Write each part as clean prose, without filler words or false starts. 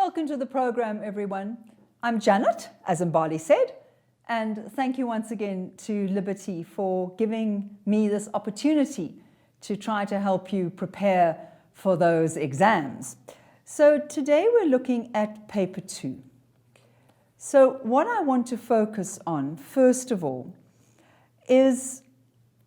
Welcome to the program, everyone. I'm Janet, as Mbali said, and thank you once again to Liberty for giving me this opportunity to try to help you prepare for those exams. So today we're looking at paper 2. So what I want to focus on, first of all, is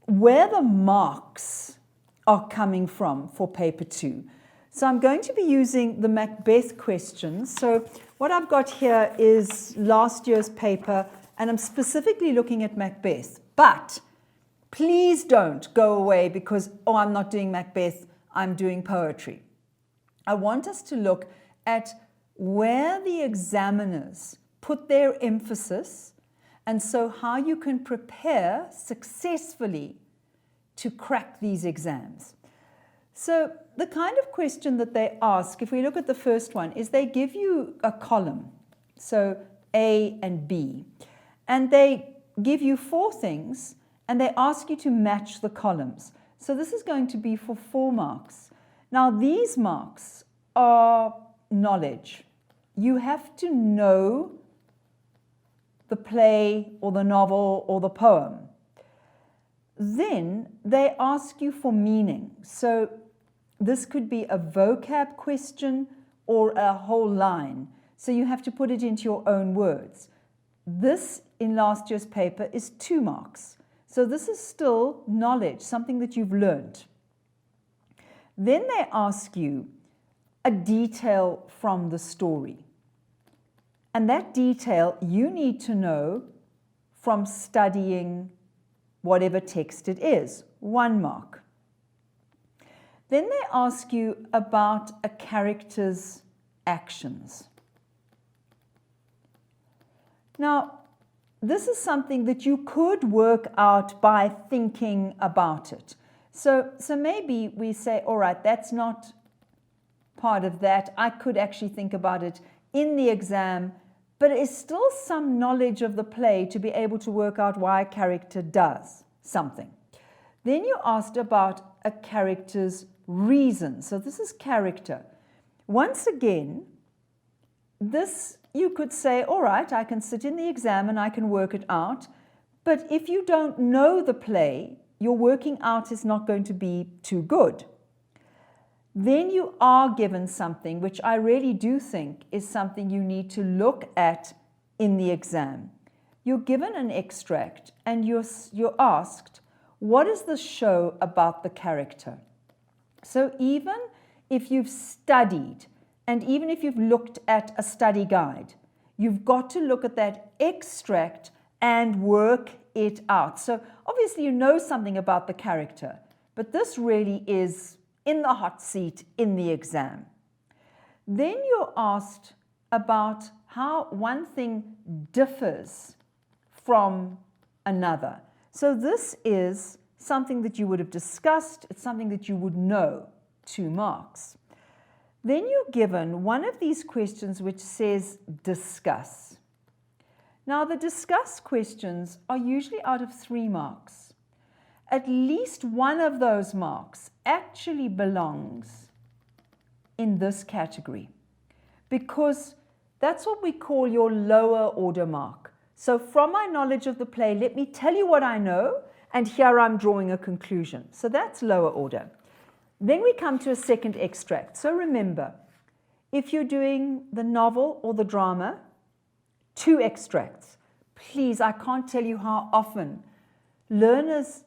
where the marks are coming from for paper 2. So I'm going to be using the Macbeth questions. So what I've got here is last year's paper, and I'm specifically looking at Macbeth. But please don't go away because, oh, I'm not doing Macbeth, I'm doing poetry. I want us to look at where the examiners put their emphasis, and so how you can prepare successfully to crack these exams. So the kind of question that they ask, if we look at the first one, is they give you a column, so A and B, and they give you 4 things, and they ask you to match the columns. So this is going to be for 4 marks. Now these marks are knowledge. You have to know the play or the novel or the poem. Then they ask you for meaning. So this could be a vocab question or a whole line. So you have to put it into your own words. This in last year's paper is 2 marks. So this is still knowledge, something that you've learned. Then they ask you a detail from the story. And that detail you need to know from studying whatever text it is, 1 mark. Then they ask you about a character's actions. Now, this is something that you could work out by thinking about it. So maybe we say, all right, that's not part of that. I could actually think about it in the exam, but it's still some knowledge of the play to be able to work out why a character does something. Then you asked about a character's reason. So this is character. Once again, this you could say, all right, I can sit in the exam and I can work it out. But if you don't know the play, your working out is not going to be too good. Then you are given something which I really do think is something you need to look at in the exam. You're given an extract and you're asked, what does this show about the character? So even if you've studied and even if you've looked at a study guide, you've got to look at that extract and work it out. So obviously you know something about the character, but this really is in the hot seat in the exam. Then you're asked about how one thing differs from another. So this is something that you would have discussed. It's something that you would know, 2 marks. Then you're given one of these questions which says discuss. Now the discuss questions are usually out of 3 marks. At least one of those marks actually belongs in this category because that's what we call your lower order mark. So from my knowledge of the play, let me tell you what I know, and here I'm drawing a conclusion. So that's lower order. Then we come to a second extract. So remember, if you're doing the novel or the drama, 2 extracts. Please, I can't tell you how often learners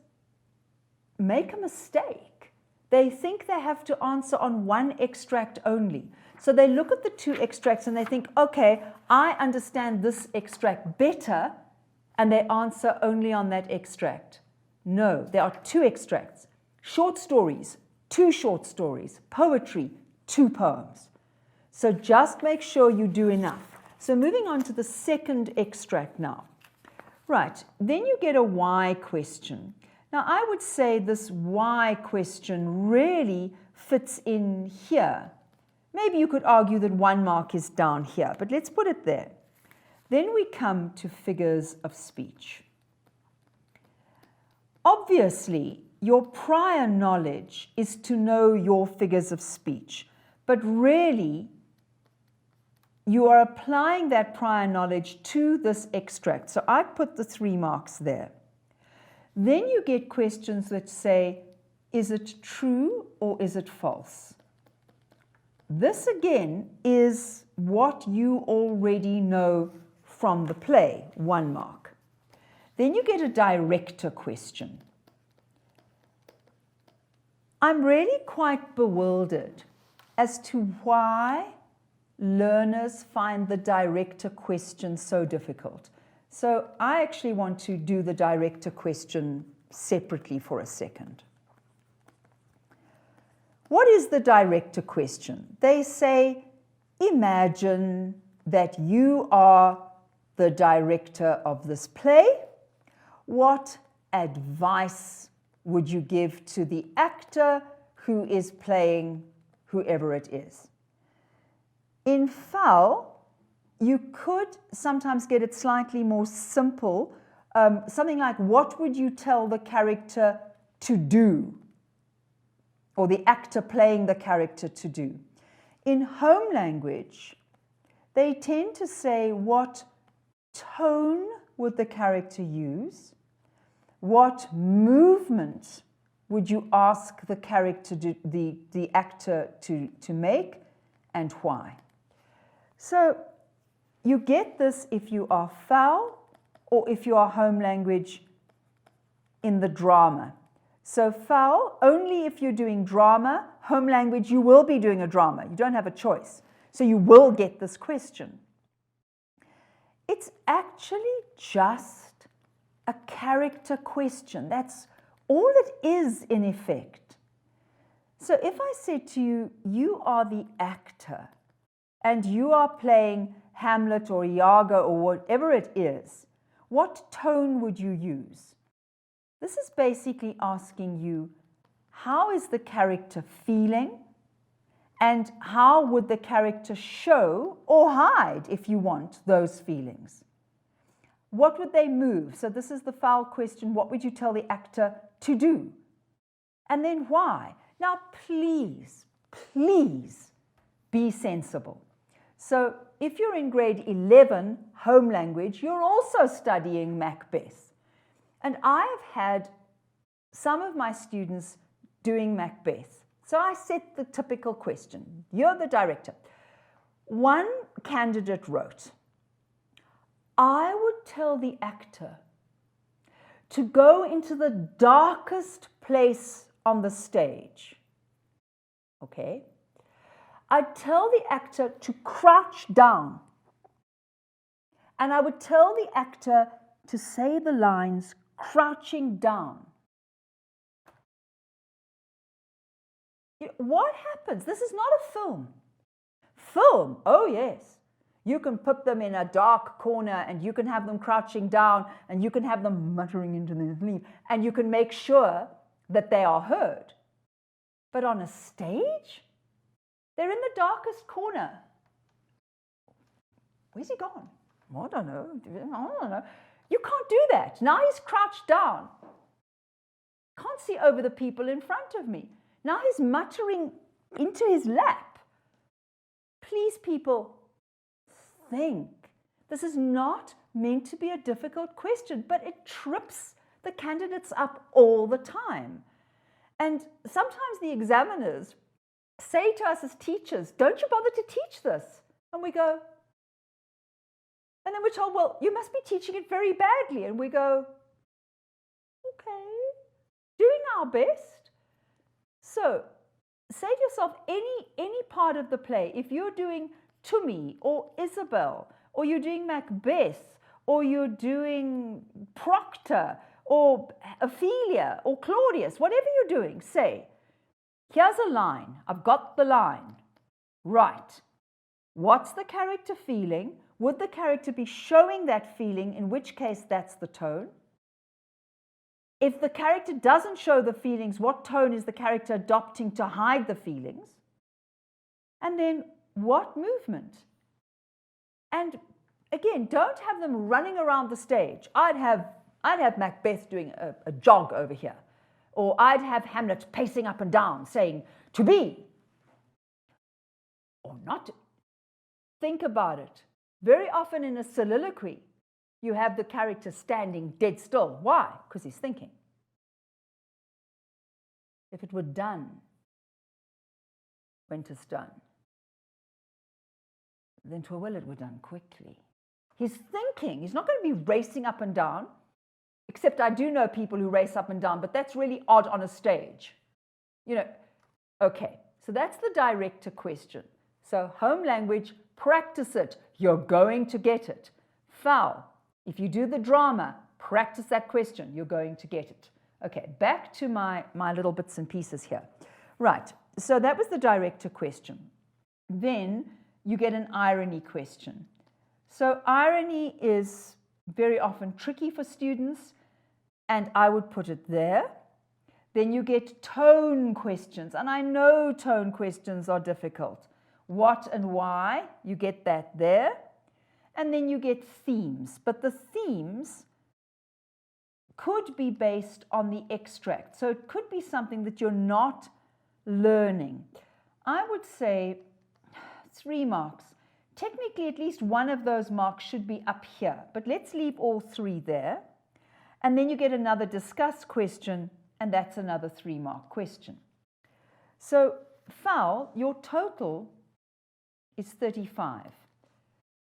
make a mistake. They think they have to answer on 1 extract only. So they look at the 2 extracts and they think, okay, I understand this extract better, and they answer only on that extract. No, there are 2 extracts. Short stories, 2 short stories. Poetry, 2 poems. So just make sure you do enough. So moving on to the second extract now. Right, then you get a why question. Now I would say this why question really fits in here. Maybe you could argue that 1 mark is down here, but let's put it there. Then we come to figures of speech. Obviously, your prior knowledge is to know your figures of speech, but really you are applying that prior knowledge to this extract. So I put the 3 marks there. Then you get questions that say, is it true or is it false? This again is what you already know from the play, 1 mark. Then you get a director question. I'm really quite bewildered as to why learners find the director question so difficult. So I actually want to do the director question separately for a second. What is the director question? They say, imagine that you are the director of this play. What advice would you give to the actor who is playing whoever it is? In foul, you could sometimes get it slightly more simple, something like, what would you tell the character to do? Or the actor playing the character to do. In home language, they tend to say, what tone would the character use? What movement would you ask the character, the actor to make, and why? So you get this if you are foul or if you are home language in the drama. So foul, only if you're doing drama. Home language, you will be doing a drama. You don't have a choice. So you will get this question. It's actually just a character question. That's all it is in effect. So if I said to you, you are the actor and you are playing Hamlet or Iago or whatever it is, what tone would you use? This is basically asking you, how is the character feeling? And how would the character show or hide, if you want, those feelings? What would they move? So this is the foul question. What would you tell the actor to do? And then why? Now, please, please be sensible. So if you're in grade 11, home language, you're also studying Macbeth. And I have had some of my students doing Macbeth. So I set the typical question. You're the director. One candidate wrote, I would tell the actor to go into the darkest place on the stage. Okay? I'd tell the actor to crouch down. And I would tell the actor to say the lines crouching down. What happens? This is not a film. Film, oh yes. You can put them in a dark corner and you can have them crouching down and you can have them muttering into their sleep and you can make sure that they are heard. But on a stage, they're in the darkest corner. Where's he gone? I don't know. You can't do that. Now he's crouched down. Can't see over the people in front of me. Now he's muttering into his lap. Please, people, think. This is not meant to be a difficult question, but it trips the candidates up all the time. And sometimes the examiners say to us as teachers, don't you bother to teach this? And we go, and then we're told, well, you must be teaching it very badly. And we go, okay, doing our best. So say to yourself, any part of the play, if you're doing Tumi or Isabel, or you're doing Macbeth, or you're doing Proctor, or Ophelia, or Claudius, whatever you're doing, say, here's a line. I've got the line. Right. What's the character feeling? Would the character be showing that feeling, in which case that's the tone? If the character doesn't show the feelings, what tone is the character adopting to hide the feelings? And then what movement? And again, don't have them running around the stage. I'd have Macbeth doing a jog over here. Or I'd have Hamlet pacing up and down saying, to be. Or not. Think about it. Very often in a soliloquy, you have the character standing dead still. Why? Because he's thinking. If it were done when 'tis done, then 'twere well it were done quickly. He's thinking. He's not going to be racing up and down, except I do know people who race up and down, but that's really odd on a stage. You know, okay, so that's the director question. So home language, practice it. You're going to get it. Foul. If you do the drama, practice that question. You're going to get it. Okay, back to my little bits and pieces here. Right, so that was the director question. Then you get an irony question. So irony is very often tricky for students, and I would put it there. Then you get tone questions, and I know tone questions are difficult. What and why, you get that there. And then you get themes, but the themes could be based on the extract. So it could be something that you're not learning. I would say 3 marks. Technically, at least one of those marks should be up here, but let's leave all 3 there. And then you get another discuss question, and that's another 3-mark question. So foul, your total is 35.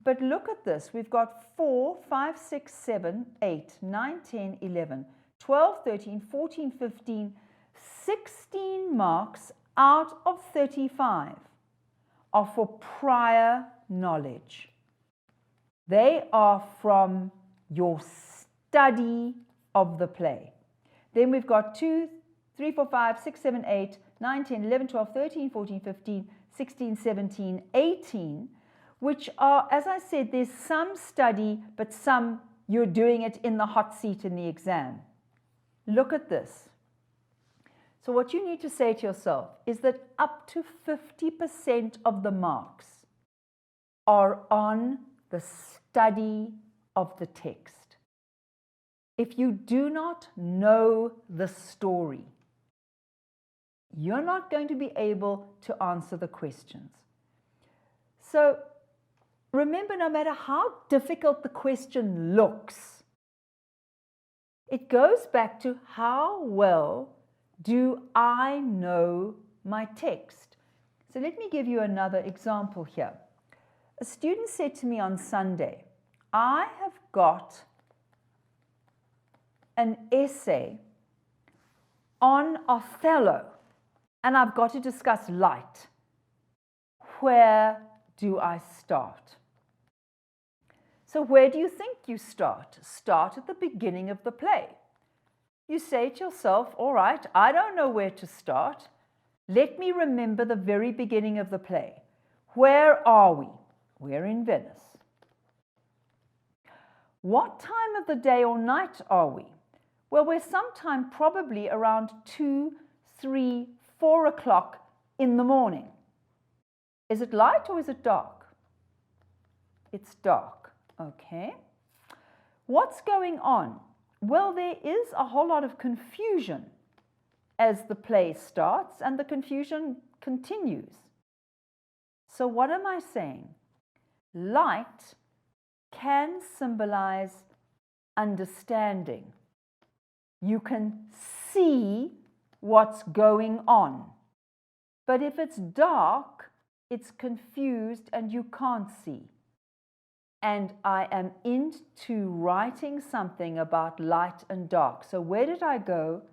But look at this. We've got 4, 5, 6, 7, 8, 9, 10, 11, 12, 13, 14, 15, 16 marks out of 35 are for prior knowledge. They are from your study of the play. Then we've got 2, 3, 4, 5, 6, 7, 8, 9, 10, 11, 12, 13, 14, 15, 16, 17, 18, which are, as I said, there's some study, but some you're doing it in the hot seat in the exam. Look at this. So what you need to say to yourself is that up to 50% of the marks are on the study of the text. If you do not know the story, you're not going to be able to answer the questions. So remember, no matter how difficult the question looks, it goes back to how well do I know my text? So let me give you another example here. A student said to me on Sunday, I have got an essay on Othello, and I've got to discuss light. Where do I start? So where do you think you start? Start at the beginning of the play. You say to yourself, all right, I don't know where to start. Let me remember the very beginning of the play. Where are we? We're in Venice. What time of the day or night are we? Well, we're sometime probably around 2, 3, 4 o'clock in the morning. Is it light or is it dark? It's dark. Okay. What's going on? Well, there is a whole lot of confusion as the play starts, and the confusion continues. So what am I saying? Light can symbolize understanding. You can see what's going on. But if it's dark, it's confused and you can't see. And I am into writing something about light and dark. So where did I go?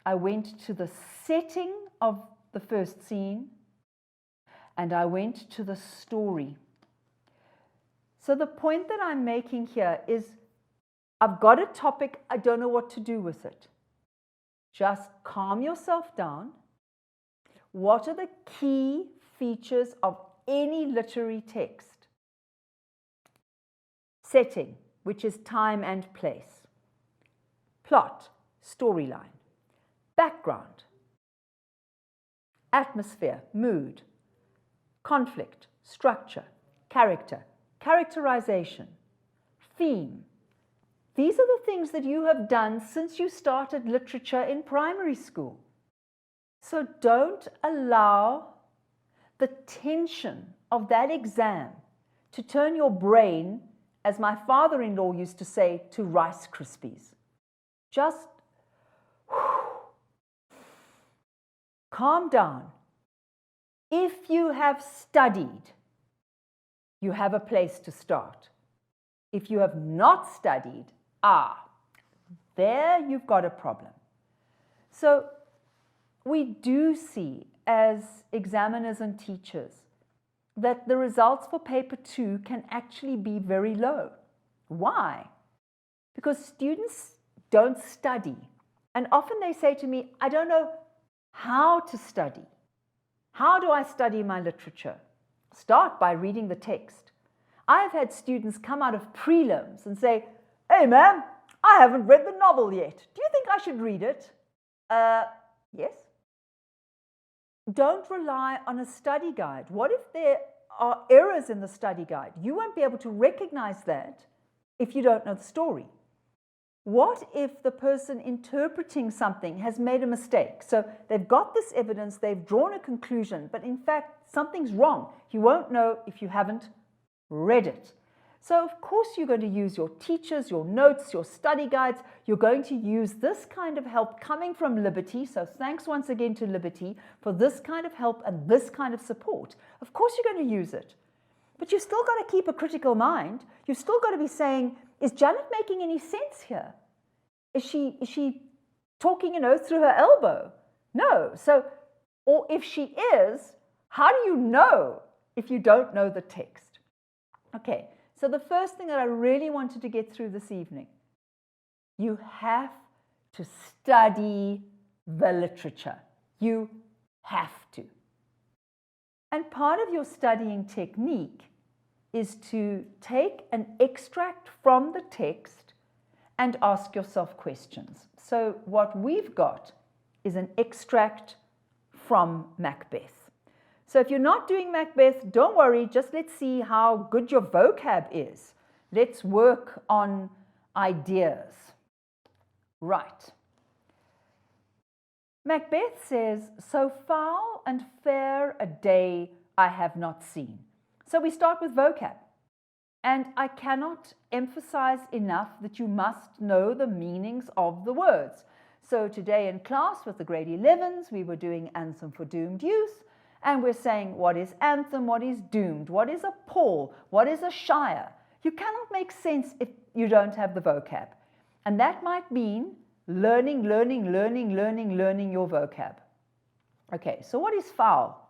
I went to the setting of the first scene, and I went to the story. So the point that I'm making here is I've got a topic, I don't know what to do with it. Just calm yourself down. What are the key features of any literary text? Setting, which is time and place. Plot, storyline. Background. Atmosphere, mood. Conflict, structure. Character, characterization. Theme. These are the things that you have done since you started literature in primary school. So don't allow the tension of that exam to turn your brain, as my father-in-law used to say, to Rice Krispies. Just calm down. If you have studied, you have a place to start. If you have not studied, there you've got a problem. So we do see, as examiners and teachers, that the results for paper 2 can actually be very low. Why? Because students don't study. And often they say to me, I don't know how to study. How do I study my literature? Start by reading the text. I've had students come out of prelims and say, hey ma'am, I haven't read the novel yet. Do you think I should read it? Yes. Don't rely on a study guide. What if there are errors in the study guide? You won't be able to recognize that if you don't know the story. What if the person interpreting something has made a mistake? So they've got this evidence, they've drawn a conclusion, but in fact, something's wrong. You won't know if you haven't read it. So of course you're going to use your teachers, your notes, your study guides. You're going to use this kind of help coming from Liberty. So thanks once again to Liberty for this kind of help and this kind of support. Of course you're going to use it. But you've still got to keep a critical mind. You've still got to be saying, is Janet making any sense here? Is she talking, through her elbow? No. So, or if she is, how do you know if you don't know the text? Okay. So the first thing that I really wanted to get through this evening, you have to study the literature. You have to. And part of your studying technique is to take an extract from the text and ask yourself questions. So what we've got is an extract from Macbeth. So if you're not doing Macbeth, don't worry, just let's see how good your vocab is. Let's work on ideas. Right. Macbeth says, so foul and fair a day I have not seen. So we start with vocab. And I cannot emphasize enough that you must know the meanings of the words. So today in class with the grade 11s, we were doing Anthem for Doomed Youth. And we're saying, what is anthem? What is doomed? What is a pall? What is a shire? You cannot make sense if you don't have the vocab. And that might mean learning your vocab. Okay, so what is foul?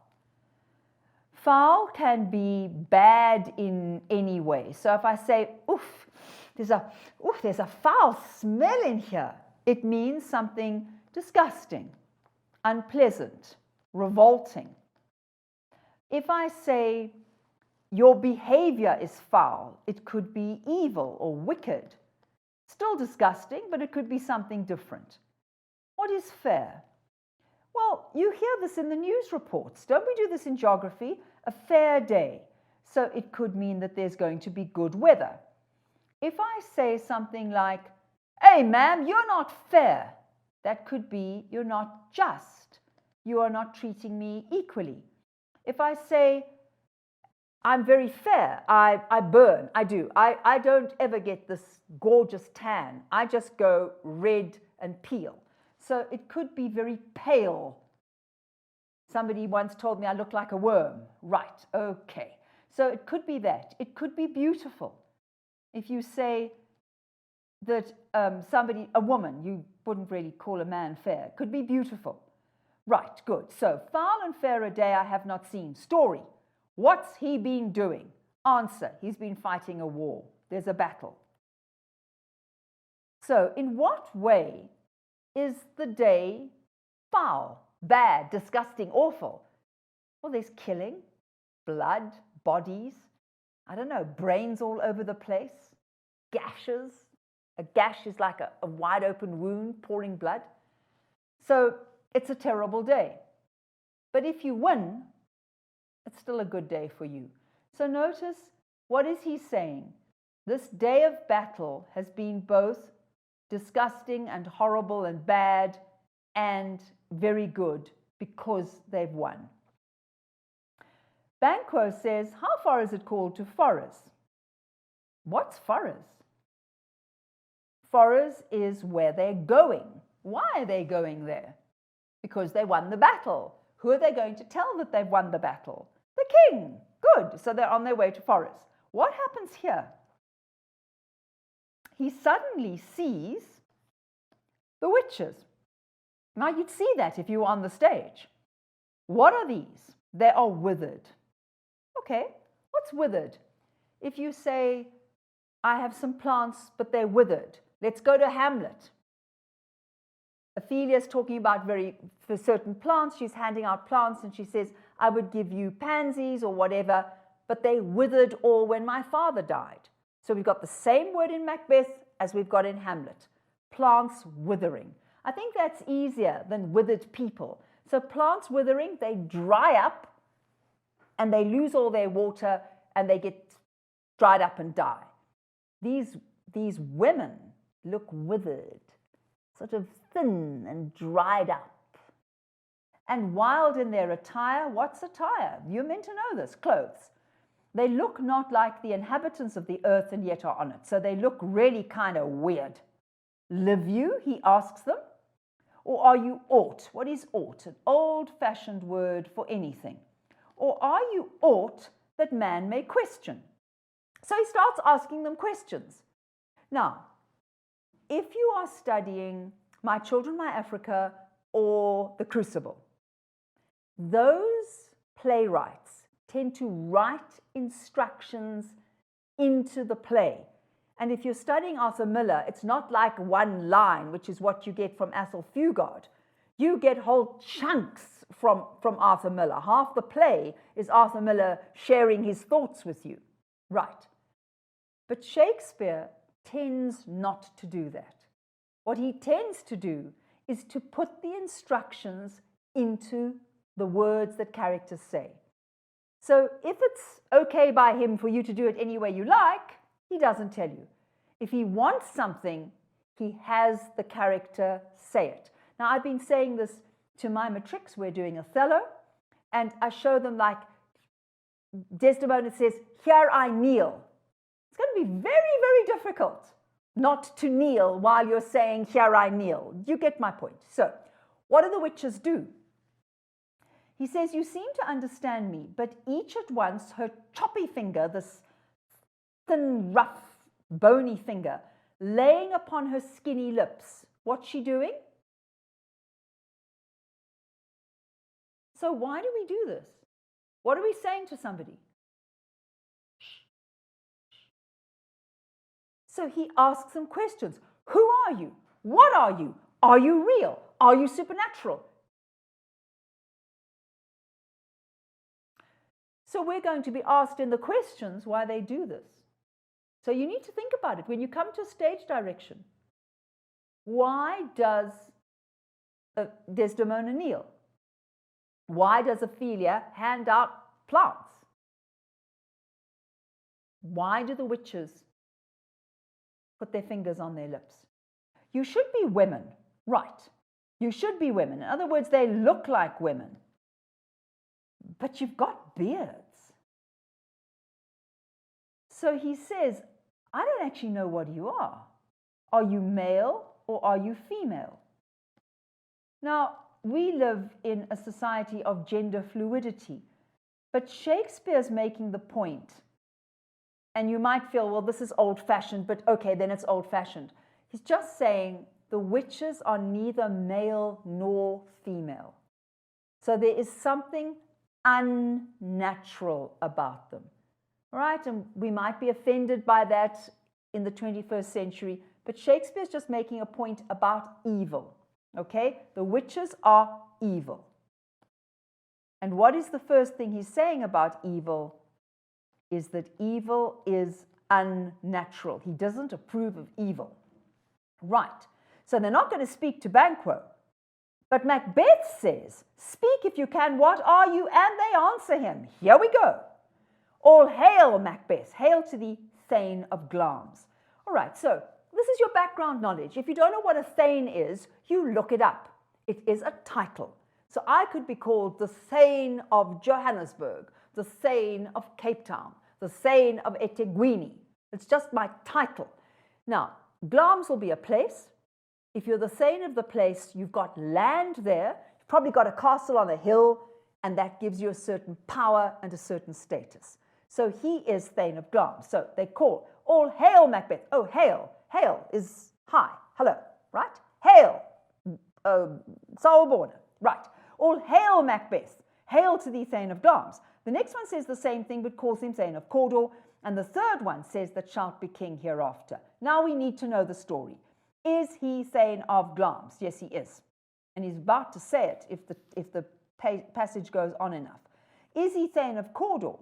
Foul can be bad in any way. So if I say, there's a foul smell in here, it means something disgusting, unpleasant, revolting. If I say, your behavior is foul, it could be evil or wicked. Still disgusting, but it could be something different. What is fair? Well, you hear this in the news reports. Don't we do this in geography? A fair day. So it could mean that there's going to be good weather. If I say something like, hey, ma'am, you're not fair, that could be you're not just. You are not treating me equally. If I say, I'm very fair, I burn, I do. I don't ever get this gorgeous tan. I just go red and peel. So it could be very pale. Somebody once told me I look like a worm. Right, okay. So it could be that. It could be beautiful. If you say that a woman, you wouldn't really call a man fair, could be beautiful. Right, good. So, foul and fair a day I have not seen. Story. What's he been doing? Answer. He's been fighting a war. There's a battle. So, in what way is the day foul, bad, disgusting, awful? Well, there's killing, blood, bodies, I don't know, brains all over the place, gashes. A gash is like a wide open wound pouring blood. So, it's a terrible day. But if you win, it's still a good day for you. So notice, what is he saying? This day of battle has been both disgusting and horrible and bad and very good because they've won. Banquo says, how far is it called to Forres? What's Forres? Forres is where they're going. Why are they going there? Because they won the battle. Who are they going to tell that they've won the battle? The king. Good. So they're on their way to Forres. What happens here? He suddenly sees the witches. Now, you'd see that if you were on the stage. What are these? They are withered. Okay, what's withered? If you say, I have some plants, but they're withered. Let's go to Hamlet. Ophelia's talking about for certain plants. She's handing out plants and she says, I would give you pansies or whatever, but they withered all when my father died. So we've got the same word in Macbeth as we've got in Hamlet. Plants withering. I think that's easier than withered people. So plants withering, they dry up and they lose all their water and they get dried up and die. These women look withered, sort of thin and dried up. And wild in their attire. What's attire? You're meant to know this. Clothes. They look not like the inhabitants of the earth and yet are on it. So they look really kind of weird. Live you, he asks them, or are you aught? What is aught? An old-fashioned word for anything. Or are you aught that man may question? So he starts asking them questions. Now, if you are studying My Children, My Africa, or The Crucible, those playwrights tend to write instructions into the play. And if you're studying Arthur Miller, it's not like one line, which is what you get from Athol Fugard. You get whole chunks from Arthur Miller. Half the play is Arthur Miller sharing his thoughts with you. Right. But Shakespeare tends not to do that. What he tends to do is to put the instructions into the words that characters say. So if it's okay by him for you to do it any way you like, he doesn't tell you. If he wants something, he has the character say it. Now, I've been saying this to my matrics. We're doing Othello, and I show them like Desdemona says, here I kneel. It's going to be very, very difficult not to kneel while you're saying, here I kneel. You get my point. So, what do the witches do? He says, you seem to understand me, but each at once her choppy finger, this thin, rough, bony finger, laying upon her skinny lips. What's she doing? So why do we do this? What are we saying to somebody? So he asks them questions. Who are you? What are you? Are you real? Are you supernatural? So we're going to be asked in the questions why they do this. So you need to think about it. When you come to stage direction, why does Desdemona kneel? Why does Ophelia hand out plants? Why do the witches put their fingers on their lips? You should be women, right? You should be women. In other words, they look like women. But you've got beards. So he says, I don't actually know what you are. Are you male or are you female? Now, we live in a society of gender fluidity, but Shakespeare's making the point, and you might feel, well, this is old-fashioned, but okay, then it's old-fashioned. He's just saying the witches are neither male nor female. So there is something unnatural about them, right? And we might be offended by that in the 21st century, but Shakespeare's just making a point about evil, okay? The witches are evil. And what is the first thing he's saying about evil? Is that evil is unnatural. He doesn't approve of evil. Right. So they're not going to speak to Banquo. But Macbeth says, speak if you can, what are you? And they answer him. Here we go. All hail, Macbeth. Hail to the Thane of Glamis. All right, so this is your background knowledge. If you don't know what a Thane is, you look it up. It is a title. So I could be called the Thane of Johannesburg, the Thane of Cape Town, the Thane of eThekwini. It's just my title. Now, Glams will be a place. If you're the Thane of the place, you've got land there. You've probably got a castle on a hill, and that gives you a certain power and a certain status. So he is Thane of Glams. So they call, all hail Macbeth. Oh, hail. Hail is hi, hello, right? Hail, Sawubona, right. All hail Macbeth. Hail to thee, Thane of Glams. The next one says the same thing, but calls him Thane of Cawdor. And the third one says that shalt be king hereafter. Now we need to know the story. Is he Thane of Glams? Yes, he is. And he's about to say it if the passage goes on enough. Is he Thane of Cawdor?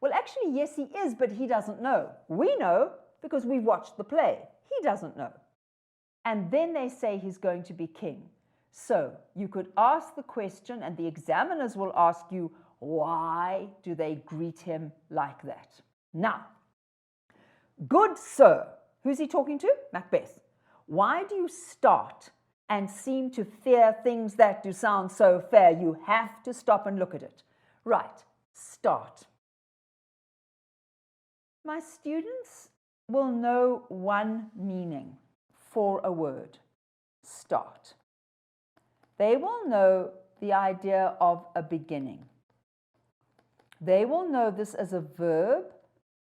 Well, actually, yes, he is, but he doesn't know. We know because we've watched the play. He doesn't know. And then they say he's going to be king. So you could ask the question, and the examiners will ask you, why do they greet him like that? Now, good sir, who's he talking to? Macbeth. Why do you start and seem to fear things that do sound so fair? You have to stop and look at it. Right, start. My students will know one meaning for a word, start. They will know the idea of a beginning. They will know this as a verb.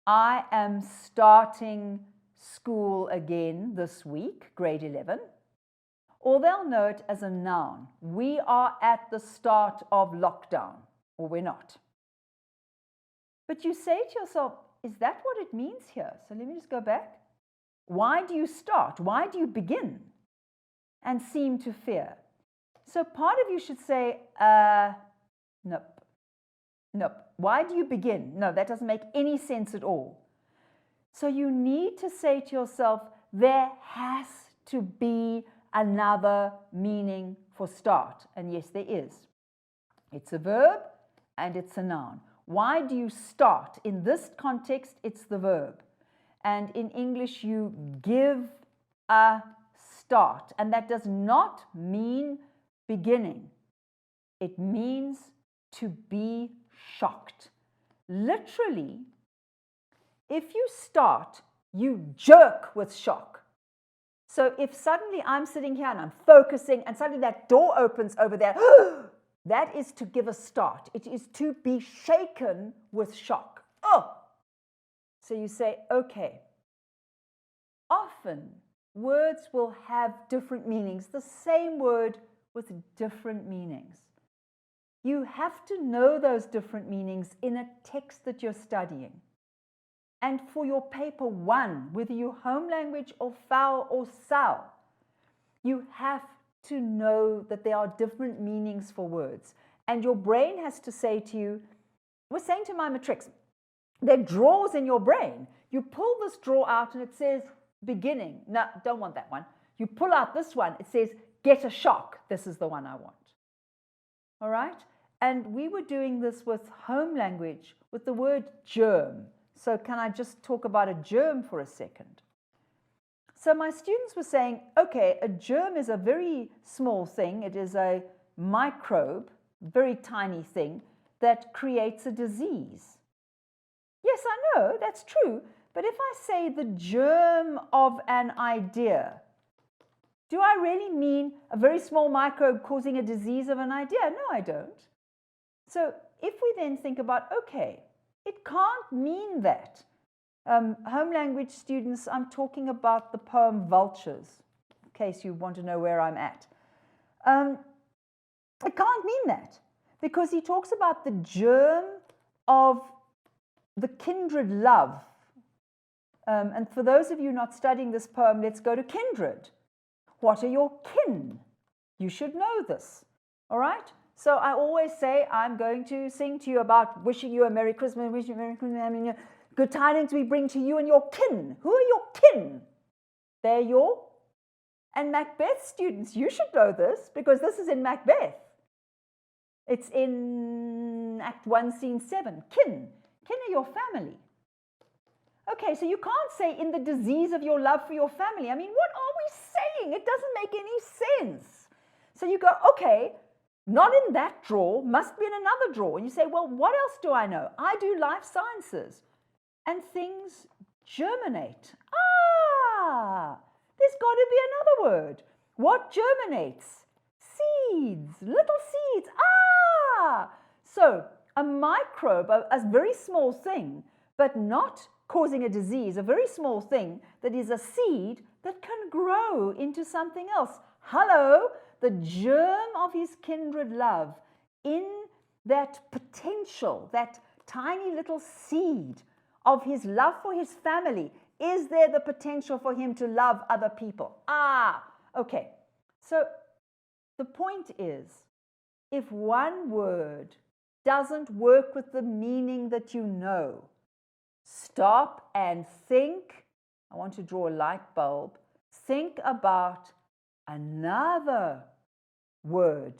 I am starting school again this week, grade 11. Or they'll know it as a noun. We are at the start of lockdown, or we're not. But you say to yourself, is that what it means here? So let me just go back. Why do you start? Why do you begin? And seem to fear. So part of you should say, nope. Nope. Why do you begin? No, that doesn't make any sense at all. So you need to say to yourself, there has to be another meaning for start. And yes, there is. It's a verb and it's a noun. Why do you start? In this context, it's the verb. And in English, you give a start. And that does not mean beginning. It means to be shocked. Literally, if you start, you jerk with shock. So if suddenly I'm sitting here and I'm focusing and suddenly that door opens over there, that is to give a start. It is to be shaken with shock. Oh! So you say, okay. Often, words will have different meanings, the same word with different meanings. You have to know those different meanings in a text that you're studying. And for your paper 1, whether you're home language or foul or sow, you have to know that there are different meanings for words. And your brain has to say to you, I was saying to my matrics, there are drawers in your brain. You pull this drawer out and it says beginning. No, don't want that one. You pull out this one, it says get a shock. This is the one I want. All right? And we were doing this with home language with the word germ. So can I just talk about a germ for a second? So my students were saying, okay, a germ is a very small thing. It is a microbe, very tiny thing, that creates a disease. Yes, I know, that's true. But if I say the germ of an idea, do I really mean a very small microbe causing a disease of an idea? No, I don't. So if we then think about, okay, it can't mean that. Home language students, I'm talking about the poem Vultures, in case you want to know where I'm at. It can't mean that, because he talks about the germ of the kindred love. And for those of you not studying this poem, let's go to kindred. What are your kin? You should know this, all right? So I always say I'm going to sing to you about wishing you a Merry Christmas, wishing you a Merry Christmas, I mean, good tidings we bring to you and your kin. Who are your kin? They're your... And Macbeth students, you should know this because this is in Macbeth. It's in Act 1, Scene 7. Kin. Kin are your family. Okay, so you can't say in the disease of your love for your family. I mean, what are we saying? It doesn't make any sense. So you go, okay, Not in that drawer, must be in another drawer. And you say, well, what else do I know? I do life sciences. And things germinate. Ah, there's got to be another word. What germinates? Seeds, little seeds. Ah, so a microbe, a very small thing, but not causing a disease, a very small thing that is a seed that can grow into something else. Hello, the germ of his kindred love in that potential, that tiny little seed of his love for his family. Is there the potential for him to love other people? Ah, okay. So the point is, if one word doesn't work with the meaning that you know, stop and think. I want to draw a light bulb. Think about another word,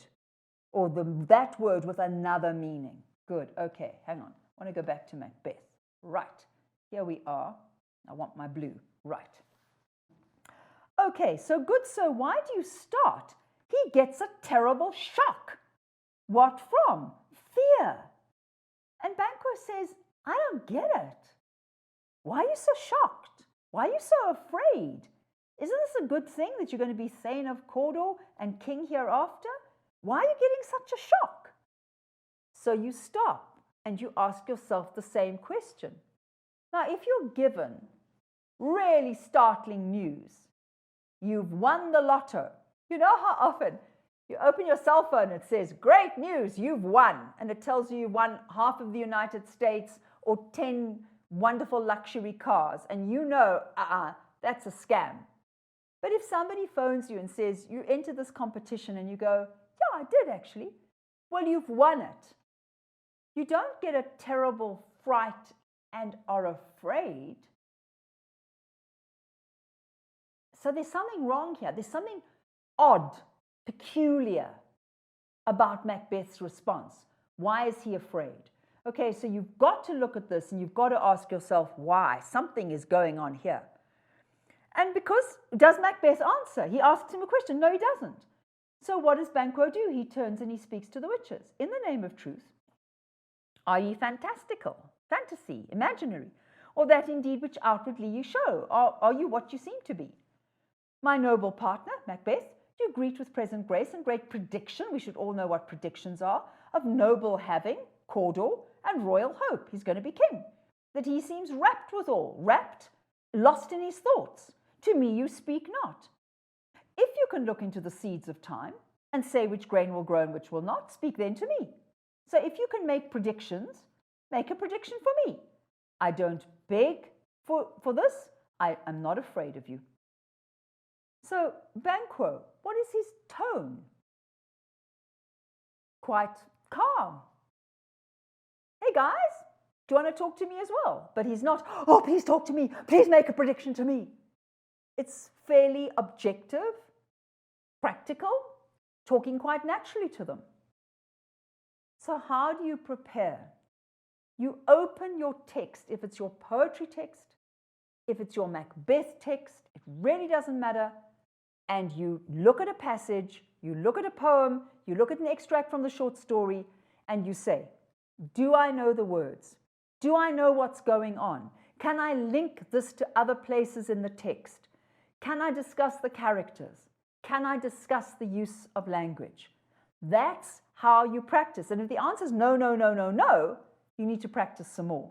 or that word with another meaning. Good. Okay, hang on. I want to go back to Macbeth. Right. Here we are. I want my blue. Right. Okay, so good. So why do you start? He gets a terrible shock. What from? Fear. And Banquo says, I don't get it. Why are you so shocked? Why are you so afraid? Isn't this a good thing that you're going to be Thane of Cawdor and king hereafter? Why are you getting such a shock? So you stop and you ask yourself the same question. Now, if you're given really startling news, you've won the lotto. You know how often you open your cell phone and it says, great news, you've won. And it tells you won half of the United States or 10 wonderful luxury cars. And you know, that's a scam. But if somebody phones you and says, you enter this competition and you go, yeah, I did actually. Well, you've won it. You don't get a terrible fright and are afraid. So there's something wrong here. There's something odd, peculiar about Macbeth's response. Why is he afraid? Okay, so you've got to look at this and you've got to ask yourself why. Something is going on here. And because, does Macbeth answer? He asks him a question. No, he doesn't. So what does Banquo do? He turns and he speaks to the witches. In the name of truth, are ye fantastical, fantasy, imaginary, or that indeed which outwardly you show? Are you what you seem to be? My noble partner, Macbeth, you greet with present grace and great prediction. We should all know what predictions are. Of noble having, Cawdor, and royal hope. He's going to be king. That he seems rapt withal, rapt, lost in his thoughts. To me you speak not. If you can look into the seeds of time and say which grain will grow and which will not, speak then to me. So if you can make predictions, make a prediction for me. I don't beg for this. I am not afraid of you. So Banquo, what is his tone? Quite calm. Hey guys, do you want to talk to me as well? But he's not, oh, please talk to me. Please make a prediction to me. It's fairly objective, practical, talking quite naturally to them. So how do you prepare? You open your text, if it's your poetry text, if it's your Macbeth text, it really doesn't matter. And you look at a passage, you look at a poem, you look at an extract from the short story, and you say, do I know the words? Do I know what's going on? Can I link this to other places in the text? Can I discuss the characters? Can I discuss the use of language? That's how you practice. And if the answer is no, no, no, no, no, you need to practice some more.